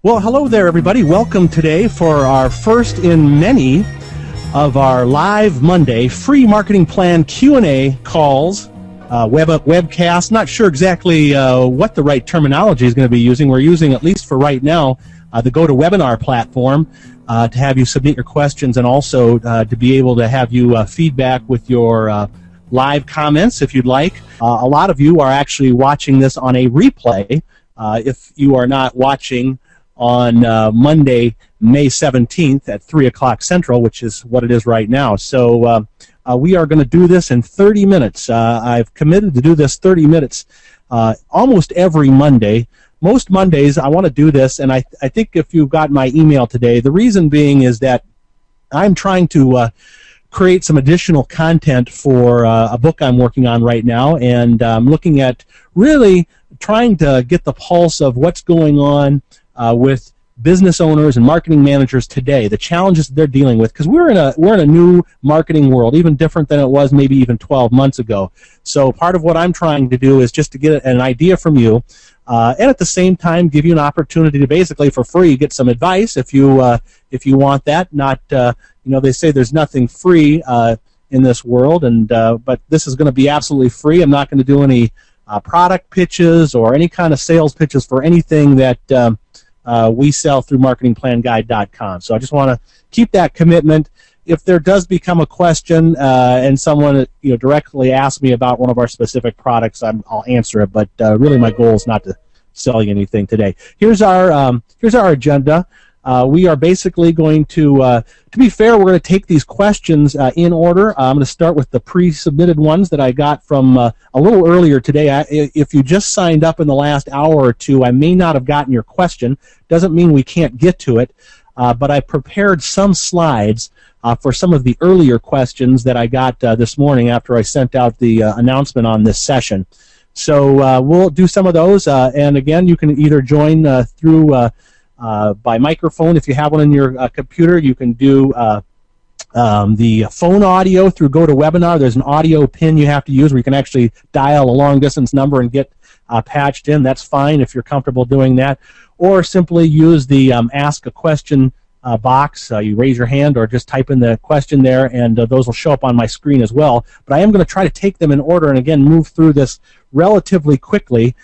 Well, hello there, everybody. Welcome today for our first in many of our live Monday free marketing plan Q&A calls, webcast. Not sure exactly what the right terminology is going to be using. We're using, at least for right now, the GoToWebinar platform to have you submit your questions and also to be able to have you feedback with your live comments if you'd like. A lot of you are actually watching this on a replay. If you are not watching on Monday, May 17th at 3 o'clock Central, which is what it is right now. So we are going to do this in 30 minutes. I've committed to do this 30 minutes almost every Monday. Most Mondays I want to do this, and I think if you've got my email today, the reason being is that I'm trying to create some additional content for a book I'm working on right now, and I'm looking at really trying to get the pulse of what's going on with business owners and marketing managers today, the challenges they're dealing with, because we're in a new marketing world, even different than it was maybe even 12 months ago. So part of what I'm trying to do is just to get an idea from you, and at the same time give you an opportunity to basically for free get some advice if you want that. Not they say there's nothing free in this world, and but this is going to be absolutely free. I'm not going to do any product pitches or any kind of sales pitches for anything that we sell through marketingplanguide.com. So I just want to keep that commitment. If there does become a question and someone directly asks me about one of our specific products, I'll answer it. But really, my goal is not to sell you anything today. Here's our agenda. We are basically going to be fair, we're going to take these questions in order. I'm going to start with the pre-submitted ones that I got from a little earlier today. If you just signed up in the last hour or two, I may not have gotten your question. Doesn't mean we can't get to it, but I prepared some slides for some of the earlier questions that I got this morning after I sent out the announcement on this session. So we'll do some of those, and again, you can either join through by microphone. If you have one in your computer, you can do the phone audio through GoToWebinar. There's an audio pin you have to use where you can actually dial a long-distance number and get patched in. That's fine if you're comfortable doing that. Or simply use the Ask a Question box. You raise your hand or just type in the question there, and those will show up on my screen as well. But I am going to try to take them in order and, again, move through this relatively quickly.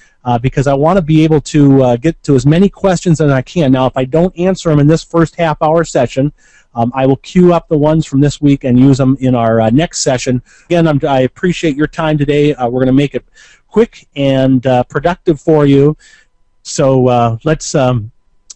Because I want to be able to get to as many questions as I can. Now, if I don't answer them in this first half-hour session, I will queue up the ones from this week and use them in our next session. Again, I appreciate your time today. We're going to make it quick and productive for you. So let's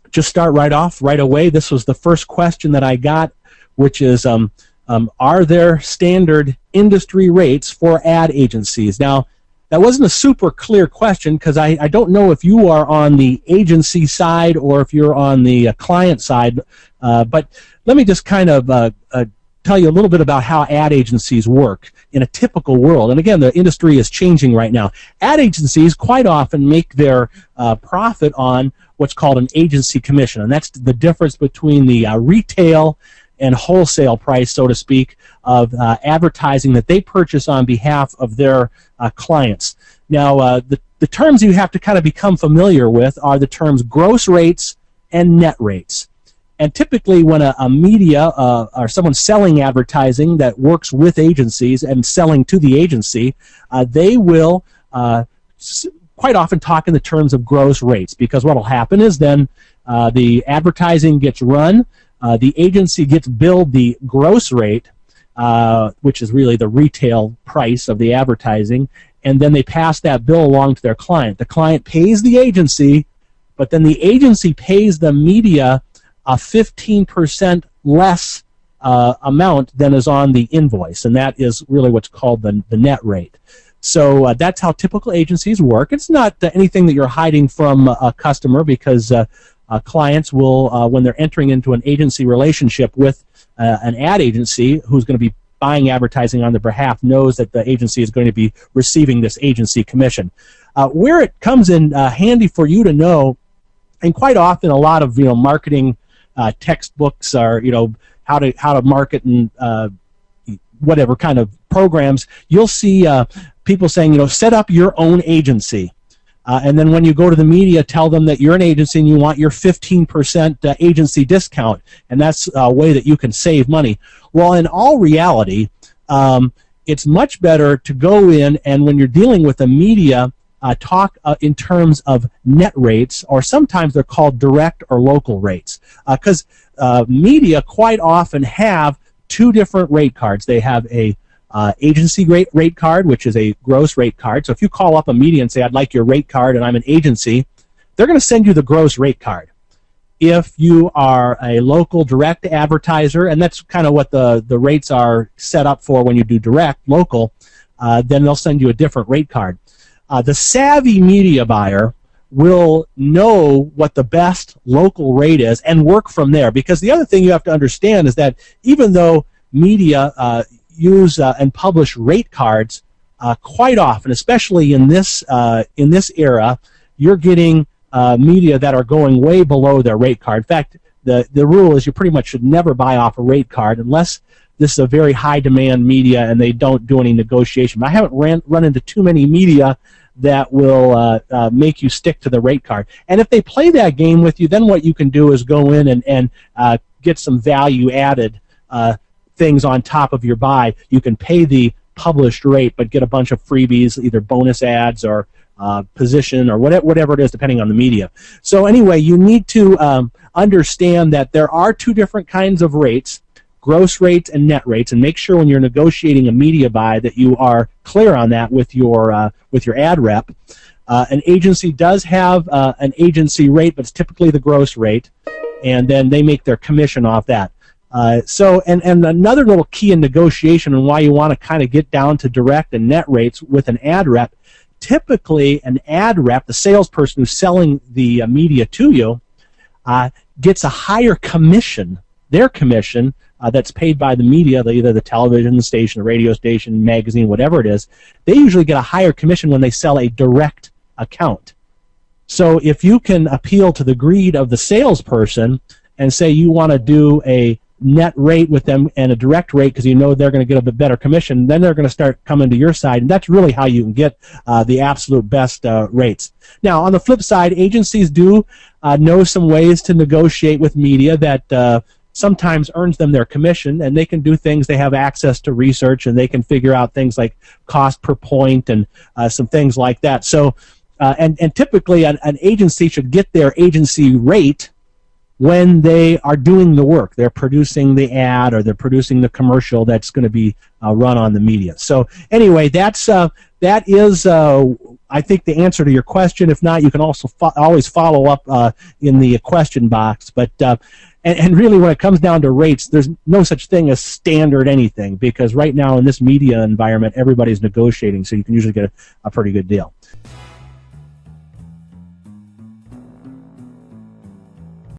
just start right off right away. This was the first question that I got, which is, are there standard industry rates for ad agencies? Now, that wasn't a super clear question because I don't know if you are on the agency side or if you're on the client side, but let me just kind of tell you a little bit about how ad agencies work in a typical world. And again, the industry is changing right now. Ad agencies quite often make their profit on what's called an agency commission, and that's the difference between the retail and wholesale price, so to speak, of advertising that they purchase on behalf of their clients. Now, the terms you have to kind of become familiar with are the terms gross rates and net rates. And typically when a media or someone selling advertising that works with agencies and selling to the agency, they will quite often talk in the terms of gross rates, because what will happen is then the advertising gets run, the agency gets billed the gross rate, which is really the retail price of the advertising, and then they pass that bill along to their client. The client pays the agency, but then the agency pays the media a 15% less amount than is on the invoice, and that is really what's called the net rate. So that's how typical agencies work. It's not anything that you're hiding from a customer, because clients will, when they're entering into an agency relationship with an ad agency who's going to be buying advertising on their behalf, knows that the agency is going to be receiving this agency commission. Where it comes in handy for you to know, and quite often a lot of marketing textbooks are how to market and whatever kind of programs, you'll see people saying set up your own agency. And then when you go to the media, tell them that you're an agency and you want your 15% agency discount, and that's a way that you can save money. Well, in all reality, it's much better to go in and when you're dealing with the media, talk in terms of net rates, or sometimes they're called direct or local rates, because media quite often have two different rate cards. They have a agency rate card, which is a gross rate card. So if you call up a media and say, I'd like your rate card and I'm an agency, they're going to send you the gross rate card. If you are a local direct advertiser, and that's kind of what the rates are set up for when you do direct, local, then they'll send you a different rate card. The savvy media buyer will know what the best local rate is and work from there, because the other thing you have to understand is that even though media use and publish rate cards quite often, especially in this era, you're getting media that are going way below their rate card. In fact, the rule is you pretty much should never buy off a rate card unless this is a very high demand media and they don't do any negotiation. But I haven't run into too many media that will make you stick to the rate card. And if they play that game with you, then what you can do is go in and get some value added things on top of your buy. You can pay the published rate but get a bunch of freebies, either bonus ads or position or whatever it is, depending on the media. So anyway, you need to understand that there are two different kinds of rates, gross rates and net rates, and make sure when you're negotiating a media buy that you are clear on that with your ad rep. An agency does have an agency rate, but it's typically the gross rate, and then they make their commission off that. So another little key in negotiation and why you want to kind of get down to direct and net rates with an ad rep, typically an ad rep, the salesperson who's selling the media to you, gets a higher commission, their commission, that's paid by the media, either the television station, the radio station, magazine, whatever it is. They usually get a higher commission when they sell a direct account. So if you can appeal to the greed of the salesperson and say you want to do a net rate with them and a direct rate because you know they're going to get a bit better commission, then they're going to start coming to your side, and that's really how you can get the absolute best rates. Now, on the flip side, agencies do know some ways to negotiate with media that sometimes earns them their commission, and they can do things. They have access to research, and they can figure out things like cost per point and some things like that. So, and typically an agency should get their agency rate when they are doing the work. They're producing the ad or they're producing the commercial that's going to be run on the media. So anyway, that is I think the answer to your question. If not, you can also always follow up in the question box. But and really, when it comes down to rates, there's no such thing as standard anything, because right now in this media environment, everybody's negotiating, so you can usually get a pretty good deal.